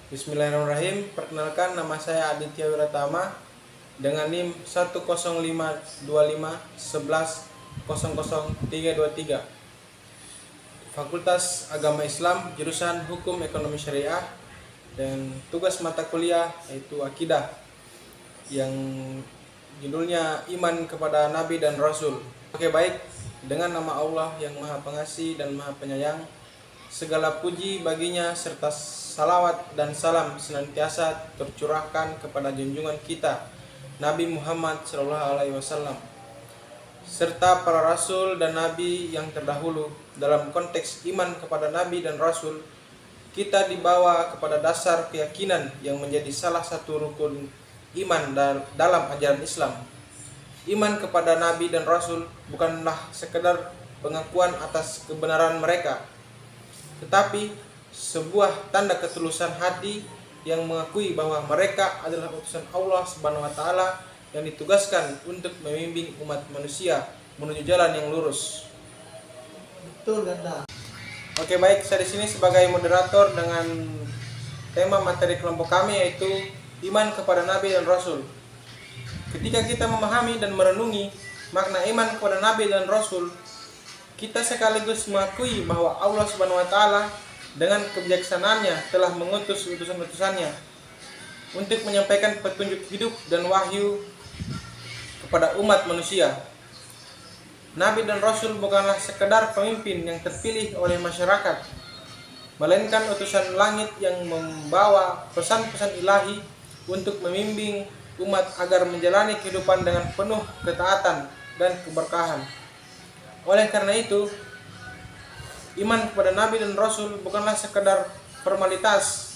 Bismillahirrahmanirrahim. Perkenalkan, nama saya Aditya Wiratama dengan NIM 1052511000323. Fakultas Agama Islam, jurusan Hukum Ekonomi Syariah, dan tugas mata kuliah yaitu Akidah yang judulnya Iman kepada Nabi dan Rasul. Oke, baik. Dengan nama Allah yang Maha Pengasih dan Maha Penyayang, segala puji baginya serta salawat dan salam senantiasa tercurahkan kepada junjungan kita Nabi Muhammad SAW serta para rasul dan nabi yang terdahulu. Dalam konteks iman kepada nabi dan rasul, kita dibawa kepada dasar keyakinan yang menjadi salah satu rukun iman dalam ajaran Islam. Iman kepada nabi dan rasul bukanlah sekedar pengakuan atas kebenaran mereka, tetapi sebuah tanda ketulusan hati yang mengakui bahwa mereka adalah utusan Allah Subhanahu wa taala yang ditugaskan untuk membimbing umat manusia menuju jalan yang lurus. Betul, Ganda. Oke, baik, saya di sini sebagai moderator dengan tema materi kelompok kami yaitu iman kepada nabi dan rasul. Ketika kita memahami dan merenungi makna iman kepada nabi dan rasul, kita sekaligus mengakui bahwa Allah Subhanahu wa taala dengan kebijaksanaannya telah mengutus utusan-utusannya untuk menyampaikan petunjuk hidup dan wahyu kepada umat manusia. Nabi dan Rasul bukanlah sekedar pemimpin yang terpilih oleh masyarakat, melainkan utusan langit yang membawa pesan-pesan ilahi untuk membimbing umat agar menjalani kehidupan dengan penuh ketaatan dan keberkahan. Oleh karena itu, iman kepada Nabi dan Rasul bukanlah sekedar formalitas,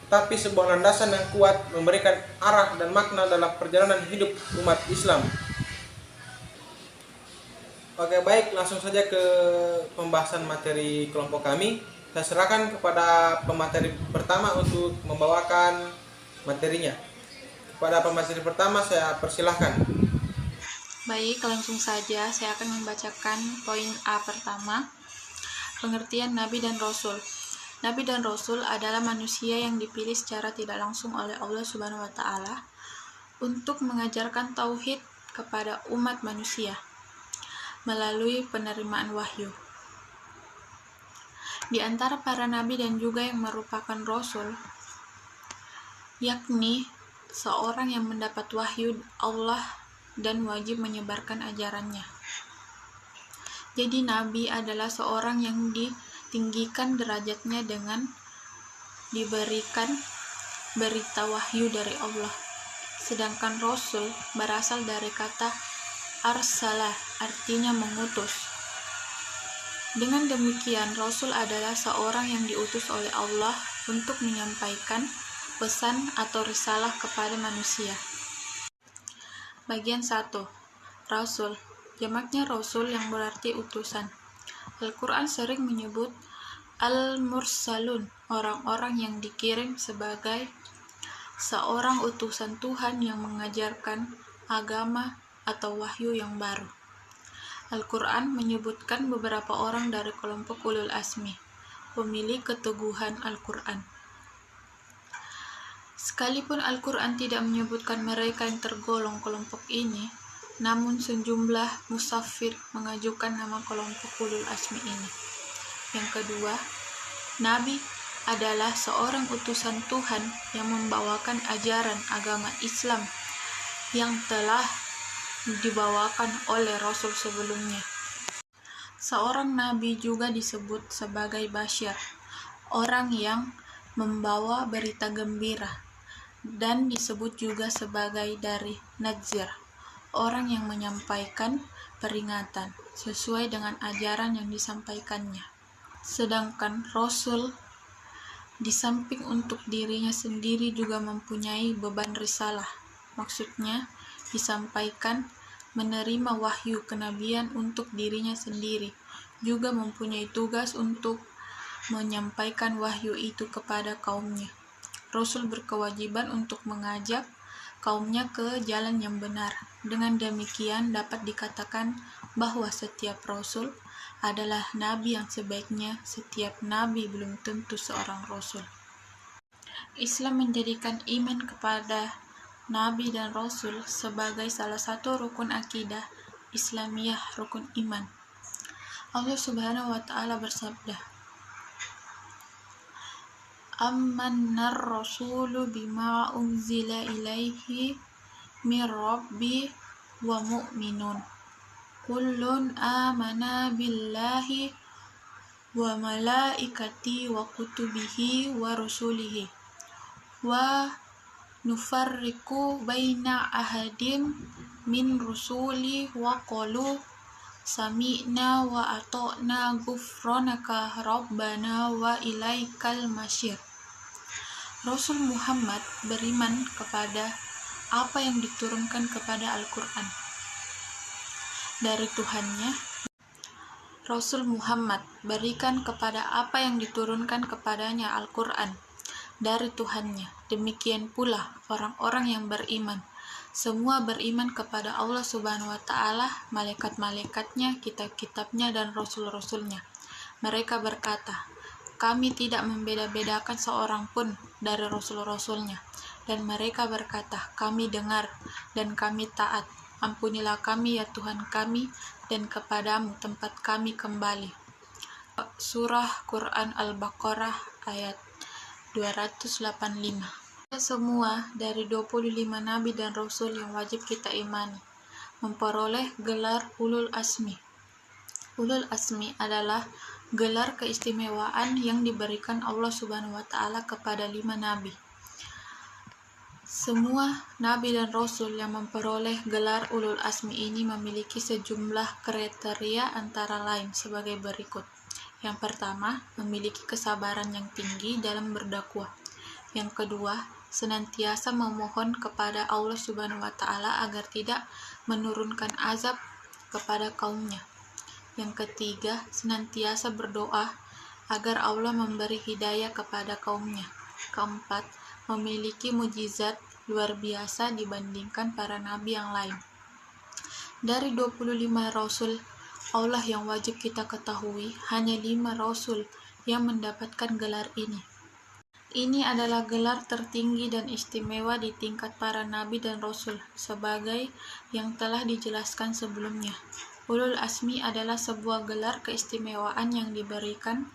tapi sebuah landasan yang kuat memberikan arah dan makna dalam perjalanan hidup umat Islam. Oke, baik, langsung saja ke pembahasan materi kelompok kami. Saya serahkan kepada pemateri pertama untuk membawakan materinya. Kepada pemateri pertama saya persilahkan. Baik, langsung saja saya akan membacakan poin A pertama. Pengertian Nabi dan Rasul. Nabi dan Rasul adalah manusia yang dipilih secara tidak langsung oleh Allah Subhanahu wa taala untuk mengajarkan tauhid kepada umat manusia melalui penerimaan wahyu. Di antara para nabi dan juga yang merupakan rasul, yakni seorang yang mendapat wahyu Allah dan wajib menyebarkan ajarannya. Jadi nabi adalah seorang yang ditinggikan derajatnya dengan diberikan berita wahyu dari Allah. Sedangkan rasul berasal dari kata arsalah, artinya mengutus. Dengan demikian, rasul adalah seorang yang diutus oleh Allah untuk menyampaikan pesan atau risalah kepada manusia. Bagian 1. Rasul. Jamaknya rasul yang berarti utusan. Al-Quran sering menyebut al-mursalun, orang-orang yang dikirim sebagai seorang utusan Tuhan yang mengajarkan agama atau wahyu yang baru. Al-Quran menyebutkan beberapa orang dari kelompok ulul azmi, pemilik keteguhan Al-Quran. Sekalipun Al-Quran tidak menyebutkan mereka yang tergolong kelompok ini, namun sejumlah musafir mengajukan nama kelompok ulul azmi ini. Yang kedua, Nabi adalah seorang utusan Tuhan yang membawakan ajaran agama Islam yang telah dibawakan oleh Rasul sebelumnya. Seorang Nabi juga disebut sebagai Basyir, orang yang membawa berita gembira, dan disebut juga sebagai dari Nadzir, orang yang menyampaikan peringatan sesuai dengan ajaran yang disampaikannya. Sedangkan Rasul di samping untuk dirinya sendiri juga mempunyai beban risalah, maksudnya disampaikan menerima wahyu kenabian untuk dirinya sendiri, juga mempunyai tugas untuk menyampaikan wahyu itu kepada kaumnya. Rasul berkewajiban untuk mengajak kaumnya ke jalan yang benar. Dengan demikian dapat dikatakan bahwa setiap rasul adalah nabi yang sebaiknya setiap nabi belum tentu seorang rasul. Islam menjadikan iman kepada Nabi dan Rasul sebagai salah satu rukun akidah Islamiyah, rukun iman. Allah Subhanahu wa Ta'ala bersabda, "Amannar rasulu bima unzila ilaihi mir rabbi wa mu'minun. Kullun amana billahi wa malaikati wa kutubihi wa rusulihi wa nufarriqu baina ahadim min rusuli wa qalu sami'na wa ata'na ghufranaka rabbana wa ilaikal masyir." Rasul Muhammad beriman kepada apa yang diturunkan kepada Al-Quran dari Tuhannya. Rasul Muhammad berikan kepada apa yang diturunkan kepadanya Al-Quran dari Tuhannya. Demikian pula orang-orang yang beriman. Semua beriman kepada Allah Subhanahu wa Ta'ala, malaikat-malaikatnya, kitab-kitabnya, dan rasul-rasulnya. Mereka berkata, "Kami tidak membeda-bedakan seorang pun dari rasul-rasulnya." Dan mereka berkata, "Kami dengar dan kami taat. Ampunilah kami ya Tuhan kami, dan kepadamu tempat kami kembali." Surah Quran Al-Baqarah ayat 285. Semua dari 25 nabi dan rasul yang wajib kita imani memperoleh gelar Ulul Asmi. Ulul Asmi adalah gelar keistimewaan yang diberikan Allah Subhanahu wa Ta'ala kepada 5 nabi. Semua nabi dan rasul yang memperoleh gelar Ulul Asmi ini memiliki sejumlah kriteria antara lain sebagai berikut. Yang pertama, memiliki kesabaran yang tinggi dalam berdakwah. Yang kedua, senantiasa memohon kepada Allah Subhanahu wa Ta'ala agar tidak menurunkan azab kepada kaumnya. Yang ketiga, senantiasa berdoa agar Allah memberi hidayah kepada kaumnya. Keempat, memiliki mukjizat luar biasa dibandingkan para nabi yang lain. Dari 25 rasul Allah yang wajib kita ketahui, hanya 5 rasul yang mendapatkan gelar ini. Ini adalah gelar tertinggi dan istimewa di tingkat para nabi dan rasul, sebagai yang telah dijelaskan sebelumnya. Ulul Asmi adalah sebuah gelar keistimewaan yang diberikan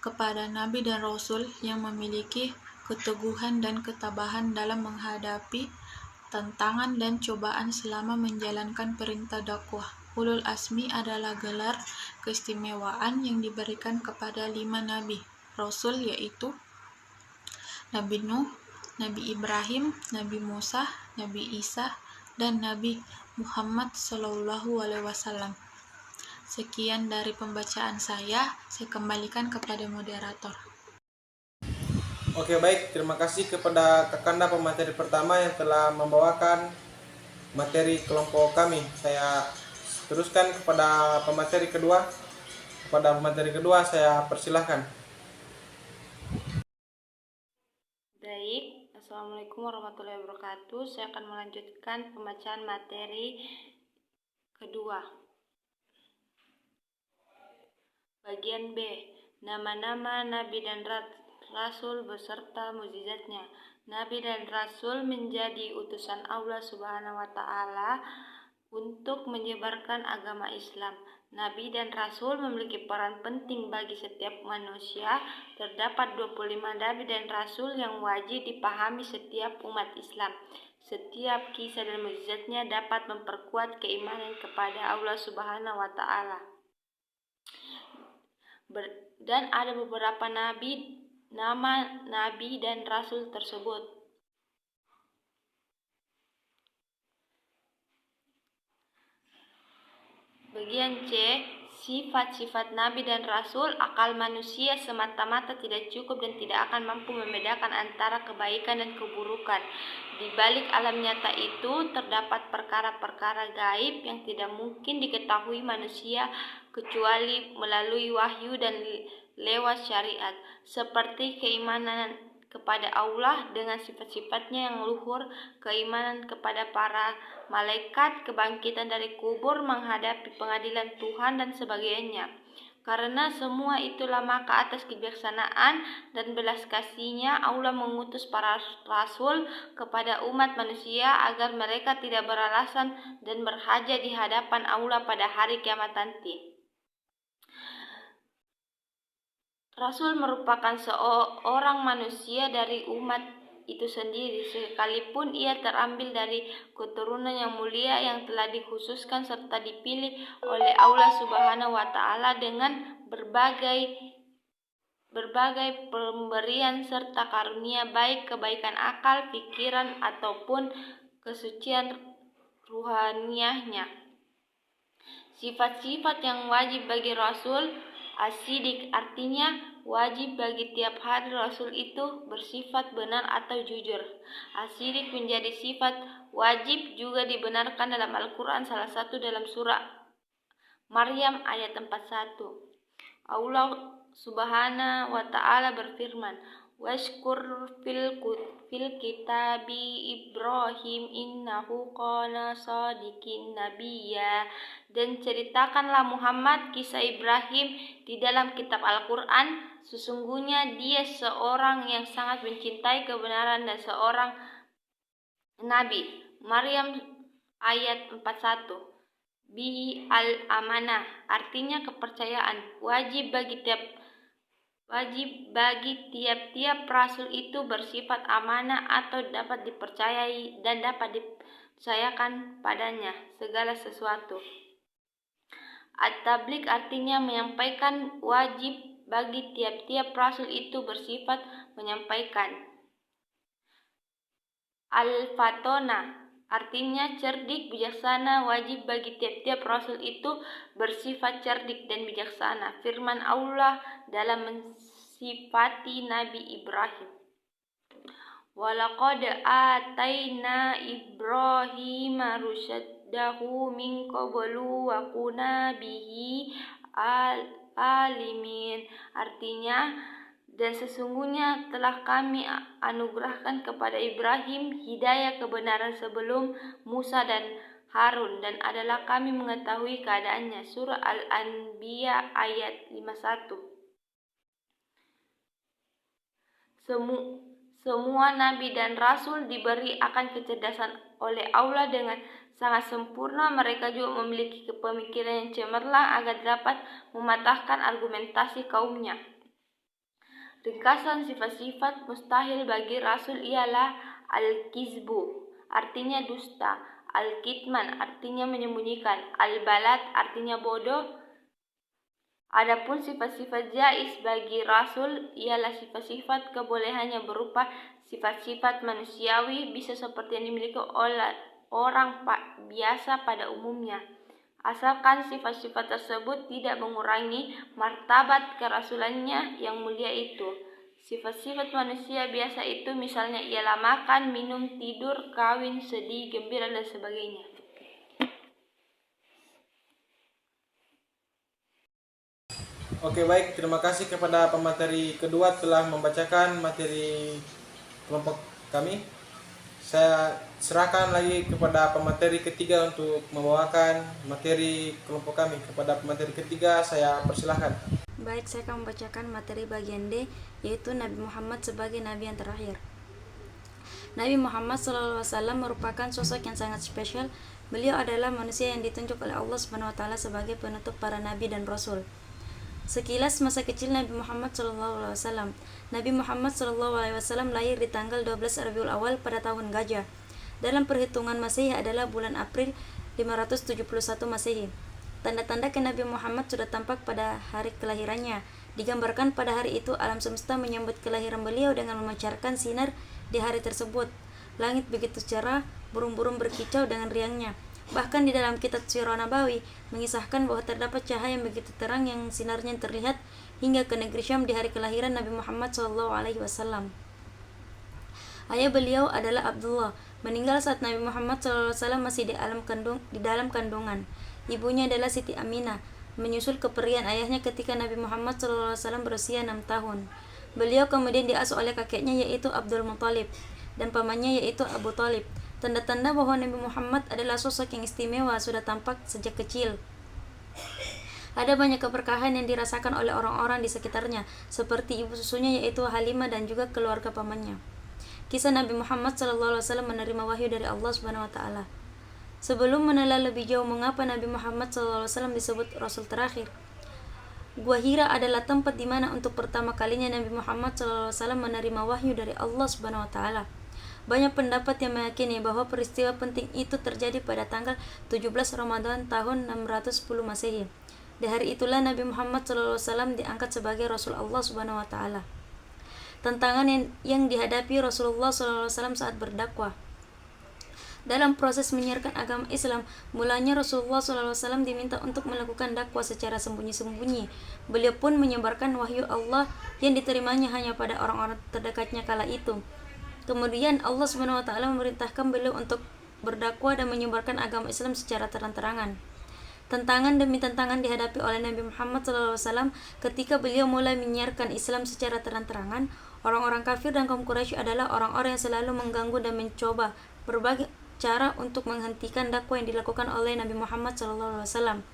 kepada nabi dan rasul yang memiliki keteguhan dan ketabahan dalam menghadapi tantangan dan cobaan selama menjalankan perintah dakwah. Ulul Asmi adalah gelar keistimewaan yang diberikan kepada 5 nabi rasul, yaitu Nabi Nuh, Nabi Ibrahim, Nabi Musa, Nabi Isa, dan Nabi Muhammad SAW. Sekian dari pembacaan saya kembalikan kepada moderator. Oke, baik, terima kasih kepada Kakanda pemateri pertama yang telah membawakan materi kelompok kami. Saya teruskan kepada pemateri kedua. Kepada pemateri kedua saya persilahkan. Baik, Assalamualaikum warahmatullahi wabarakatuh. Saya akan melanjutkan pembacaan materi kedua. Bagian B, nama-nama Nabi dan Rasul beserta mukjizatnya. Nabi dan Rasul menjadi utusan Allah Subhanahu wa Ta'ala untuk menyebarkan agama Islam. Nabi dan Rasul memiliki peran penting bagi setiap manusia. Terdapat 25 Nabi dan Rasul yang wajib dipahami setiap umat Islam. Setiap kisah dan mukjizatnya dapat memperkuat keimanan kepada Allah Subhanahu wa Ta'ala. Dan ada beberapa nama Nabi dan Rasul tersebut. Bagian C, sifat-sifat Nabi dan Rasul. Akal manusia semata-mata tidak cukup dan tidak akan mampu membedakan antara kebaikan dan keburukan. Di balik alam nyata itu terdapat perkara-perkara gaib yang tidak mungkin diketahui manusia kecuali melalui wahyu dan lewat syariat, seperti keimanan kepada Allah dengan sifat-sifatnya yang luhur, keimanan kepada para malaikat, kebangkitan dari kubur, menghadapi pengadilan Tuhan, dan sebagainya. Karena semua itulah maka atas kebijaksanaan dan belas kasih-Nya Allah mengutus para rasul kepada umat manusia agar mereka tidak beralasan dan berhajat di hadapan Allah pada hari kiamat nanti. Rasul merupakan seorang manusia dari umat itu sendiri, sekalipun ia terambil dari keturunan yang mulia yang telah dikhususkan serta dipilih oleh Allah Subhanahu wa Ta'ala dengan berbagai pemberian serta karunia, baik kebaikan akal, pikiran ataupun kesucian ruhaniahnya. Sifat-sifat yang wajib bagi Rasul as-sidik, artinya wajib bagi tiap hari Rasul itu bersifat benar atau jujur. As-sidik menjadi sifat wajib juga dibenarkan dalam Al-Quran, salah satu dalam surah Maryam ayat 41. Allah Subhanahu wa Ta'ala berfirman, "Washkur fil kitabi Ibrahim innahu kana shadiqin nabiyya." Dan ceritakanlah Muhammad kisah Ibrahim di dalam kitab Al-Quran, sesungguhnya dia seorang yang sangat mencintai kebenaran dan seorang nabi. Maryam ayat 41. Bi al-amanah, artinya kepercayaan. Wajib bagi tiap-tiap rasul itu bersifat amanah atau dapat dipercayai dan dapat dipercayakan padanya segala sesuatu. At-tabligh artinya menyampaikan, wajib bagi tiap-tiap rasul itu bersifat menyampaikan. Al-fatona artinya cerdik, bijaksana, wajib bagi tiap-tiap rasul itu bersifat cerdik dan bijaksana. Firman Allah dalam mensifati Nabi Ibrahim, "Walaqad ataina Ibrahima rusyadahu min qablu wa kunna bihi alimin." Artinya, dan sesungguhnya telah kami anugerahkan kepada Ibrahim hidayah kebenaran sebelum Musa dan Harun, dan adalah kami mengetahui keadaannya. Surah Al-Anbiya ayat 51. Semua nabi dan rasul diberi akan kecerdasan oleh Allah dengan sangat sempurna. Mereka juga memiliki pemikiran yang cemerlang agar dapat mematahkan argumentasi kaumnya. Ringkasan sifat-sifat mustahil bagi Rasul ialah al-kizbu, artinya dusta, al-kitman, artinya menyembunyikan, al-balat, artinya bodoh. Adapun sifat-sifat jaiz bagi Rasul ialah sifat-sifat kebolehan yang berupa sifat-sifat manusiawi, bisa seperti yang dimiliki oleh orang biasa pada umumnya, asalkan sifat-sifat tersebut tidak mengurangi martabat kerasulannya yang mulia itu. Sifat-sifat manusia biasa itu misalnya ialah makan, minum, tidur, kawin, sedih, gembira, dan sebagainya. Oke, baik, terima kasih kepada pemateri kedua telah membacakan materi kelompok kami. Saya serahkan lagi kepada pemateri ketiga untuk membawakan materi kelompok kami. Kepada pemateri ketiga saya persilahkan. Baik, saya akan membacakan materi bagian D, yaitu Nabi Muhammad sebagai Nabi yang terakhir. Nabi Muhammad SAW merupakan sosok yang sangat spesial. Beliau adalah manusia yang ditunjuk oleh Allah SWT sebagai penutup para Nabi dan Rasul. Sekilas masa kecil Nabi Muhammad SAW. Nabi Muhammad SAW lahir di tanggal 12 Rabiul Awal pada tahun Gajah. Dalam perhitungan Masehi adalah bulan April 571 Masehi. Tanda-tanda ke Nabi Muhammad sudah tampak pada hari kelahirannya. Digambarkan pada hari itu alam semesta menyambut kelahiran beliau dengan memancarkan sinar di hari tersebut. Langit begitu cerah, burung-burung berkicau dengan riangnya. Bahkan di dalam kitab Sirah Nabawi mengisahkan bahwa terdapat cahaya yang begitu terang yang sinarnya terlihat hingga ke negeri Syam di hari kelahiran Nabi Muhammad SAW. Ayah beliau adalah Abdullah, meninggal saat Nabi Muhammad SAW masih di dalam kandungan. Ibunya adalah Siti Aminah, menyusul keperian ayahnya ketika Nabi Muhammad SAW berusia 6 tahun. Beliau kemudian diasuh oleh kakeknya yaitu Abdul Muthalib dan pamannya yaitu Abu Thalib. Tanda-tanda bahwa Nabi Muhammad adalah sosok yang istimewa sudah tampak sejak kecil. Ada banyak keberkahan yang dirasakan oleh orang-orang di sekitarnya, seperti ibu susunya yaitu Halimah dan juga keluarga pamannya. Kisah Nabi Muhammad SAW menerima wahyu dari Allah Subhanahu wa taala. Sebelum menelaah lebih jauh mengapa Nabi Muhammad SAW disebut Rasul terakhir, Gua Hira adalah tempat di mana untuk pertama kalinya Nabi Muhammad SAW menerima wahyu dari Allah Subhanahu wa taala. Banyak pendapat yang meyakini bahwa peristiwa penting itu terjadi pada tanggal 17 Ramadan tahun 610 Masehi. Di hari itulah Nabi Muhammad SAW diangkat sebagai Rasul Allah Subhanahu wa taala. Tantangan yang dihadapi Rasulullah SAW saat berdakwah. Dalam proses menyiarkan agama Islam, mulanya Rasulullah SAW diminta untuk melakukan dakwah secara sembunyi-sembunyi. Beliau pun menyebarkan wahyu Allah yang diterimanya hanya pada orang-orang terdekatnya kala itu. Kemudian Allah SWT memerintahkan beliau untuk berdakwah dan menyebarkan agama Islam secara terang-terangan. Tantangan demi tantangan dihadapi oleh Nabi Muhammad SAW ketika beliau mulai menyiarkan Islam secara terang-terangan. Orang-orang kafir dan kaum Quraisy adalah orang-orang yang selalu mengganggu dan mencoba berbagai cara untuk menghentikan dakwah yang dilakukan oleh Nabi Muhammad SAW.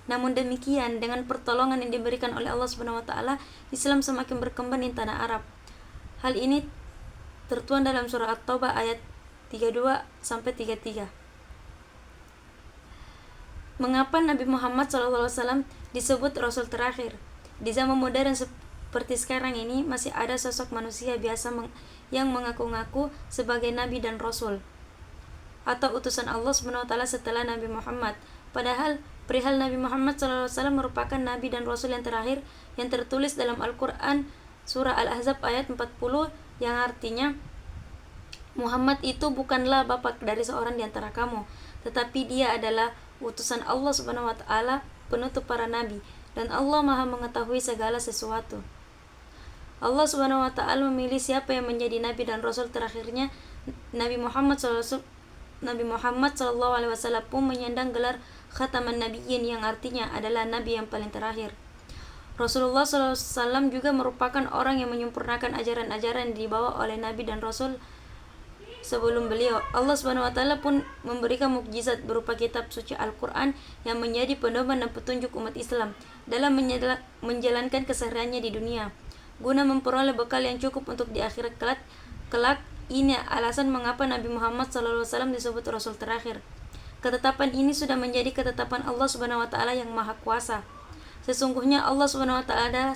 Namun demikian, dengan pertolongan yang diberikan oleh Allah Subhanahu wa taala, Islam semakin berkembang di tanah Arab. Hal ini tertuang dalam surah At-Taubah ayat 32 sampai 33. Mengapa Nabi Muhammad SAW disebut Rasul terakhir? Di zaman modern seperti sekarang ini masih ada sosok manusia biasa yang mengaku-ngaku sebagai nabi dan rasul atau utusan Allah SWT setelah Nabi Muhammad. Padahal perihal Nabi Muhammad SAW merupakan nabi dan rasul yang terakhir yang tertulis dalam Al-Quran surah Al-Ahzab ayat 40 yang artinya, Muhammad itu bukanlah bapak dari seorang di antara kamu, tetapi dia adalah utusan Allah Subhanahu wa taala, penutup para nabi, dan Allah Maha mengetahui segala sesuatu. Allah Subhanahu wa taala memilih siapa yang menjadi nabi dan rasul terakhirnya. Nabi Muhammad SAW pun menyandang gelar Khataman Nabiyyin yang artinya adalah nabi yang paling terakhir. Rasulullah SAW juga merupakan orang yang menyempurnakan ajaran-ajaran yang dibawa oleh nabi dan rasul sebelum beliau. Allah Subhanahu wa taala pun memberikan mukjizat berupa kitab suci Al-Qur'an yang menjadi pedoman dan petunjuk umat Islam dalam menjalankan kesehariannya di dunia, guna memperoleh bekal yang cukup untuk di akhirat kelak. Ini alasan mengapa Nabi Muhammad SAW disebut Rasul terakhir. Ketetapan ini sudah menjadi ketetapan Allah Subhanahu wa taala yang Maha Kuasa. Sesungguhnya Allah Subhanahu wa taala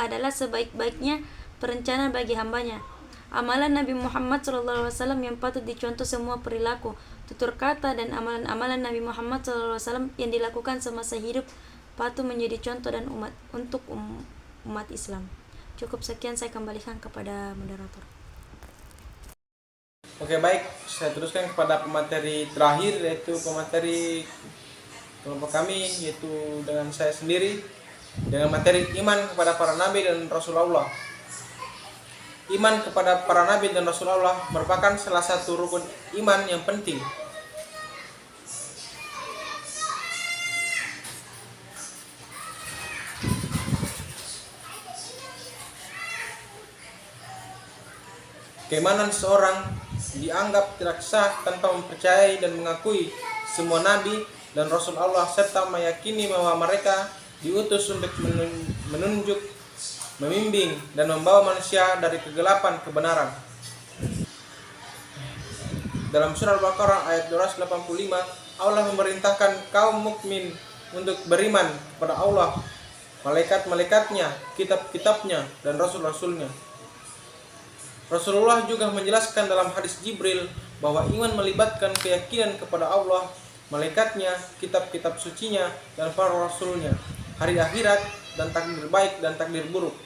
adalah sebaik-baiknya perencana bagi hambanya. Amalan Nabi Muhammad SAW yang patut dicontoh semua perilaku, tutur kata, dan amalan-amalan Nabi Muhammad SAW yang dilakukan semasa hidup patut menjadi contoh dan untuk umat Islam. Cukup sekian, saya kembalikan kepada moderator. Oke, baik, saya teruskan kepada pemateri terakhir, yaitu pemateri kelompok kami, yaitu dengan saya sendiri, dengan materi iman kepada para nabi dan rasul Allah. Iman kepada para nabi dan rasul Allah merupakan salah satu rukun iman yang penting. Keimanan seorang dianggap tidak sah tanpa mempercayai dan mengakui semua nabi dan rasul Allah serta meyakini bahwa mereka diutus untuk menunjuk, membimbing, dan membawa manusia dari kegelapan kebenaran. Dalam surah Al-Baqarah ayat 285, Allah memerintahkan kaum mukmin untuk beriman kepada Allah, malaikat-malaikatnya, kitab-kitabnya, dan rasul-rasulnya. Rasulullah juga menjelaskan dalam hadis Jibril bahwa iman melibatkan keyakinan kepada Allah, malaikatnya, kitab-kitab sucinya, dan para rasulnya, hari akhirat, dan takdir baik dan takdir buruk.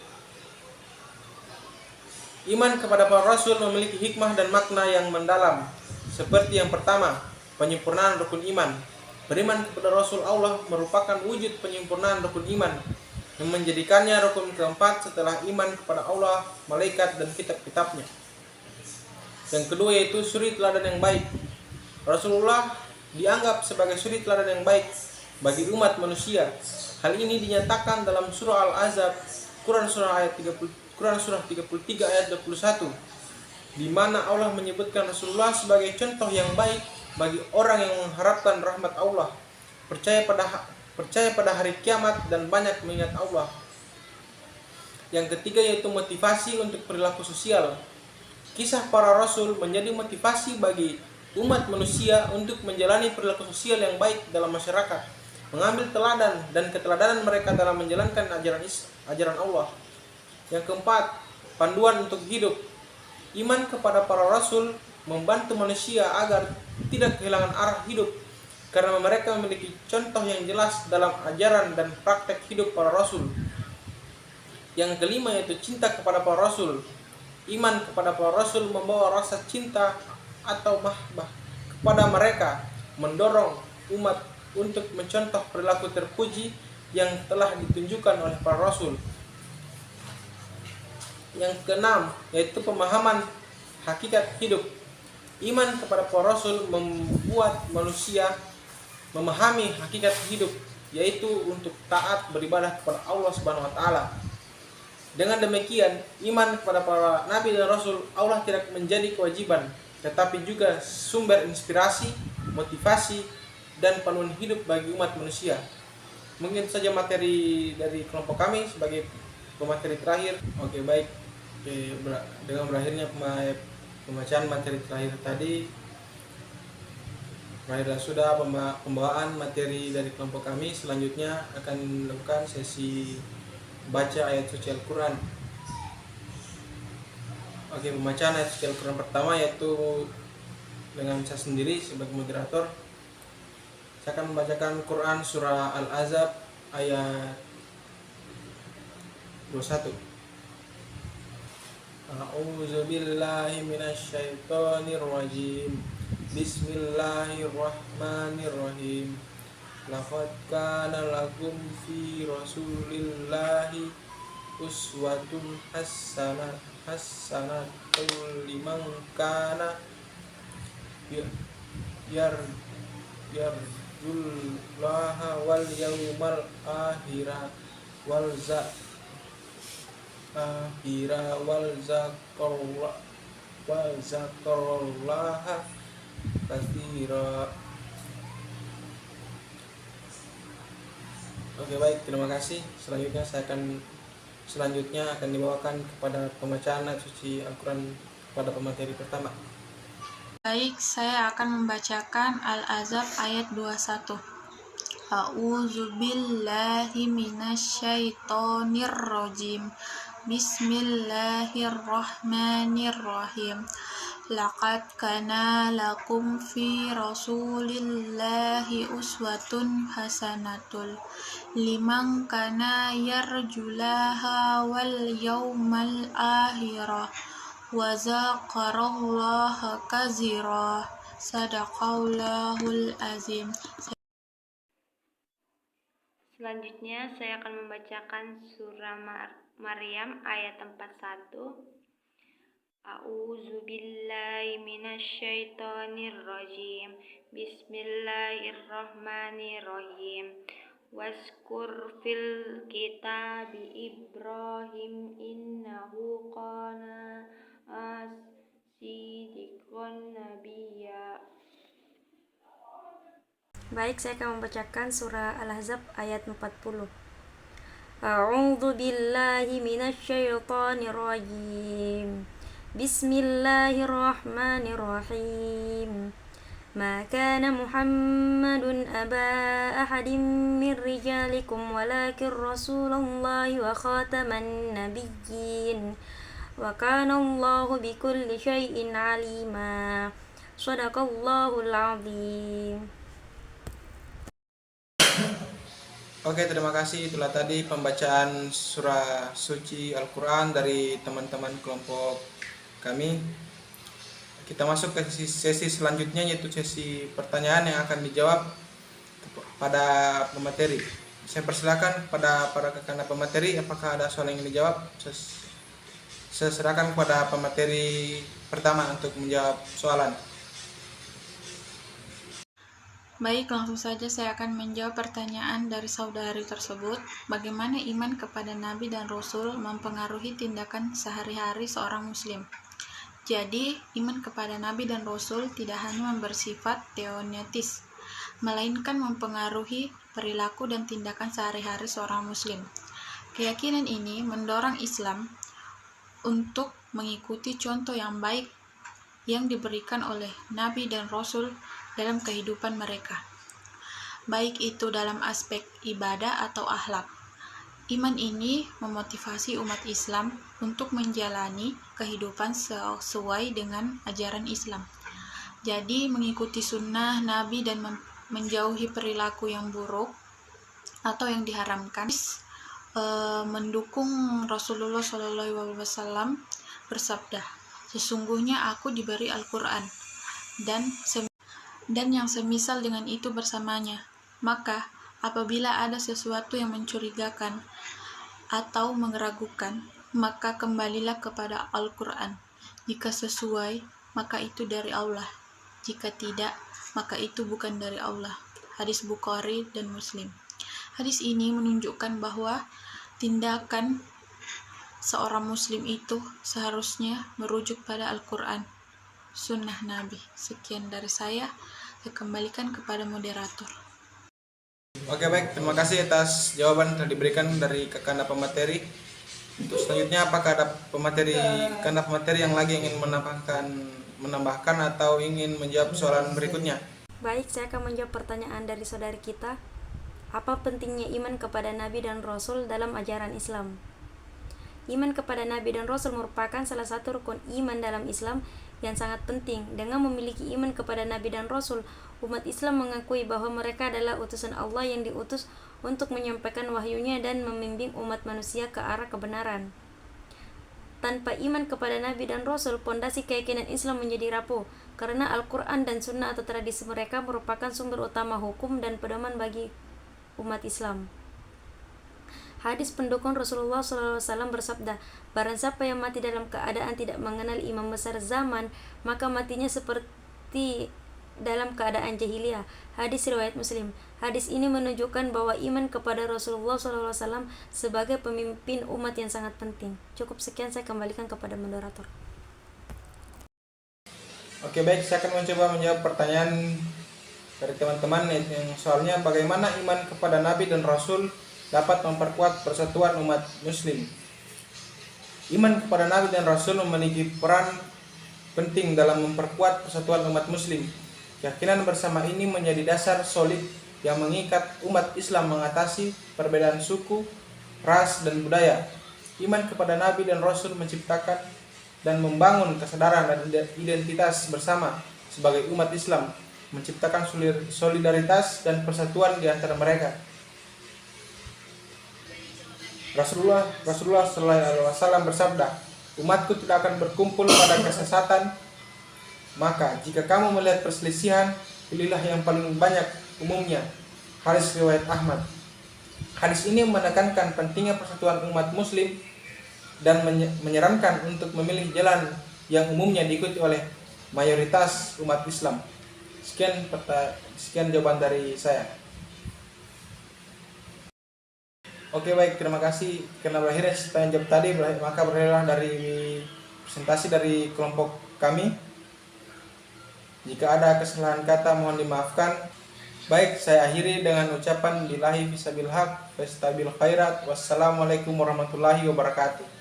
Iman kepada para rasul memiliki hikmah dan makna yang mendalam. Seperti yang pertama, penyempurnaan rukun iman. Beriman kepada Rasul Allah merupakan wujud penyempurnaan rukun iman, yang menjadikannya rukun keempat setelah iman kepada Allah, malaikat, dan kitab-kitabnya. Yang kedua yaitu suri teladan yang baik. Rasulullah dianggap sebagai suri teladan yang baik bagi umat manusia. Hal ini dinyatakan dalam surah Al-Ahzab, Quran surah 33 ayat 21, di mana Allah menyebutkan Rasulullah sebagai contoh yang baik bagi orang yang mengharapkan rahmat Allah, percaya percaya pada hari kiamat, dan banyak mengingat Allah. Yang ketiga yaitu motivasi untuk perilaku sosial. Kisah para rasul menjadi motivasi bagi umat manusia untuk menjalani perilaku sosial yang baik dalam masyarakat, mengambil teladan dan keteladanan mereka dalam menjalankan ajaran Allah. Yang keempat, panduan untuk hidup. Iman kepada para rasul membantu manusia agar tidak kehilangan arah hidup, karena mereka memiliki contoh yang jelas dalam ajaran dan praktek hidup para rasul. Yang kelima yaitu cinta kepada para rasul. Iman kepada para rasul membawa rasa cinta atau mahbah kepada mereka, mendorong umat untuk mencontoh perilaku terpuji yang telah ditunjukkan oleh para rasul. Yang keenam yaitu pemahaman hakikat hidup. Iman kepada para rasul membuat manusia memahami hakikat hidup, yaitu untuk taat beribadah kepada Allah Subhanahu wa taala. Dengan demikian, iman kepada para nabi dan rasul Allah tidak menjadi kewajiban, tetapi juga sumber inspirasi, motivasi, dan panduan hidup bagi umat manusia. Mungkin saja materi dari kelompok kami sebagai pemateri terakhir. Oke, baik. Dengan berakhirnya pembacaan materi terakhir tadi, berakhirlah sudah pembawaan materi dari kelompok kami. Selanjutnya akan dilakukan sesi baca ayat suci Al-Quran. Oke, pembacaan ayat suci Al-Quran pertama yaitu dengan saya sendiri sebagai moderator. Saya akan membacakan Quran surah Al-Ahzab ayat 21. A'udzu billahi minasyaitonir rajim. Bismillahirrahmanirrahim. Laqad kana lakum fi Rasulillahi uswatun hasanatun liman kana yarjullaha wal yawmal akhira wal zakarallaha katsira. Oke, baik, terima kasih. Selanjutnya akan dibawakan kepada pembacaan ayat suci Al-Quran pada pemateri pertama. Baik, saya akan membacakan Al-Ahzab ayat 21. A'udzu billahi minasyaitonir rajim. Bismillahirrahmanirrahim. Laqad kana lakum fi Rasulillahi uswatun hasanatul liman kana yarjullaha wal yawmal akhirah wa zakarallaha katsira. Sadaqallahul azim. Selanjutnya saya akan membacakan surah Maryam ayat 41. A'udzu billahi minasyaitonir rajim. Bismillahirrahmanirrahim. Waskur fil kitabi Ibrahim innahu kana siddiqan nabiyya. Baik, saya akan membacakan surah Al-Ahzab ayat 40. A'udzu billahi minasyaitonir rajim. Bismillahirrahmanirrahim. Ma kana Muhammadun aba ahadin min rijalikum walakin Rasulullahi wa khataman nabiyyin wa kana Allahu bikulli syai'in alima. Shadaqallahul azim. Oke, terima kasih. Itulah tadi pembacaan surah suci Al-Quran dari teman-teman kelompok kami. Kita masuk ke sesi selanjutnya, yaitu sesi pertanyaan yang akan dijawab pada pemateri. Saya persilakan pada para kakak pemateri, apakah ada soal yang dijawab? Saya serahkan kepada pemateri pertama untuk menjawab soalan. Baik, langsung saja saya akan menjawab pertanyaan dari saudari tersebut. Bagaimana iman kepada Nabi dan Rasul mempengaruhi tindakan sehari-hari seorang Muslim? Jadi, iman kepada Nabi dan Rasul tidak hanya bersifat teonetis, melainkan mempengaruhi perilaku dan tindakan sehari-hari seorang muslim. Keyakinan ini mendorong Islam untuk mengikuti contoh yang baik yang diberikan oleh Nabi dan Rasul dalam kehidupan mereka, baik itu dalam aspek ibadah atau akhlak. Iman ini memotivasi umat Islam untuk menjalani kehidupan sesuai dengan ajaran Islam. Jadi mengikuti sunnah Nabi dan menjauhi perilaku yang buruk atau yang diharamkan. Mendukung Rasulullah SAW bersabda, sesungguhnya aku diberi Al-Quran dan yang semisal dengan itu bersamanya. Maka apabila ada sesuatu yang mencurigakan atau meragukan, maka kembalilah kepada Al-Quran. Jika sesuai, maka itu dari Allah. Jika tidak, maka itu bukan dari Allah. Hadis Bukhari dan Muslim. Hadis ini menunjukkan bahwa tindakan seorang muslim itu seharusnya merujuk pada Al-Quran, sunnah Nabi. Sekian dari saya kembalikan kepada moderator. Oke, baik, terima kasih atas jawaban yang diberikan dari kakanda pemateri. Untuk selanjutnya, apakah ada kakanda pemateri yang lagi ingin menambahkan atau ingin menjawab soalan berikutnya? Baik, saya akan menjawab pertanyaan dari saudari kita. Apa pentingnya iman kepada Nabi dan Rasul dalam ajaran Islam? Iman kepada Nabi dan Rasul merupakan salah satu rukun iman dalam Islam yang sangat penting. Dengan memiliki iman kepada Nabi dan Rasul, umat Islam mengakui bahwa mereka adalah utusan Allah yang diutus untuk menyampaikan wahyunya dan membimbing umat manusia ke arah kebenaran. Tanpa iman kepada Nabi dan Rasul, pondasi keyakinan Islam menjadi rapuh, karena Al-Quran dan Sunnah atau tradisi mereka merupakan sumber utama hukum dan pedoman bagi umat Islam. Hadis pendukung Rasulullah SAW bersabda, barang siapa yang mati dalam keadaan tidak mengenal imam besar zaman, maka matinya seperti dalam keadaan jahiliyah. Hadis riwayat Muslim. Hadis ini menunjukkan bahwa iman kepada Rasulullah SAW sebagai pemimpin umat yang sangat penting. Cukup sekian, saya kembalikan kepada moderator. Oke, baik, saya akan mencoba menjawab pertanyaan dari teman-teman yang soalnya bagaimana iman kepada Nabi dan Rasul dapat memperkuat persatuan umat muslim. Iman kepada Nabi dan Rasul memiliki peran penting dalam memperkuat persatuan umat muslim. Keyakinan bersama ini menjadi dasar solid yang mengikat umat Islam mengatasi perbedaan suku, ras, dan budaya. Iman kepada Nabi dan Rasul menciptakan dan membangun kesadaran dan identitas bersama sebagai umat Islam, menciptakan solidaritas dan persatuan di antara mereka. Rasulullah SAW bersabda, umatku tidak akan berkumpul pada kesesatan, maka jika kamu melihat perselisihan, pilihlah yang paling banyak umumnya. Hadis riwayat Ahmad. Hadis ini menekankan pentingnya persatuan umat muslim dan menyarankan untuk memilih jalan yang umumnya diikuti oleh mayoritas umat Islam. Sekian jawaban dari saya. Oke, baik, terima kasih. Karena berakhirnya pertanyaan jawab tadi, maka berakhirlah dari presentasi dari kelompok kami. Jika ada kesalahan kata mohon dimaafkan. Baik, saya akhiri dengan ucapan billahi fisabilillah, fastabil khairat. Wassalamualaikum warahmatullahi wabarakatuh.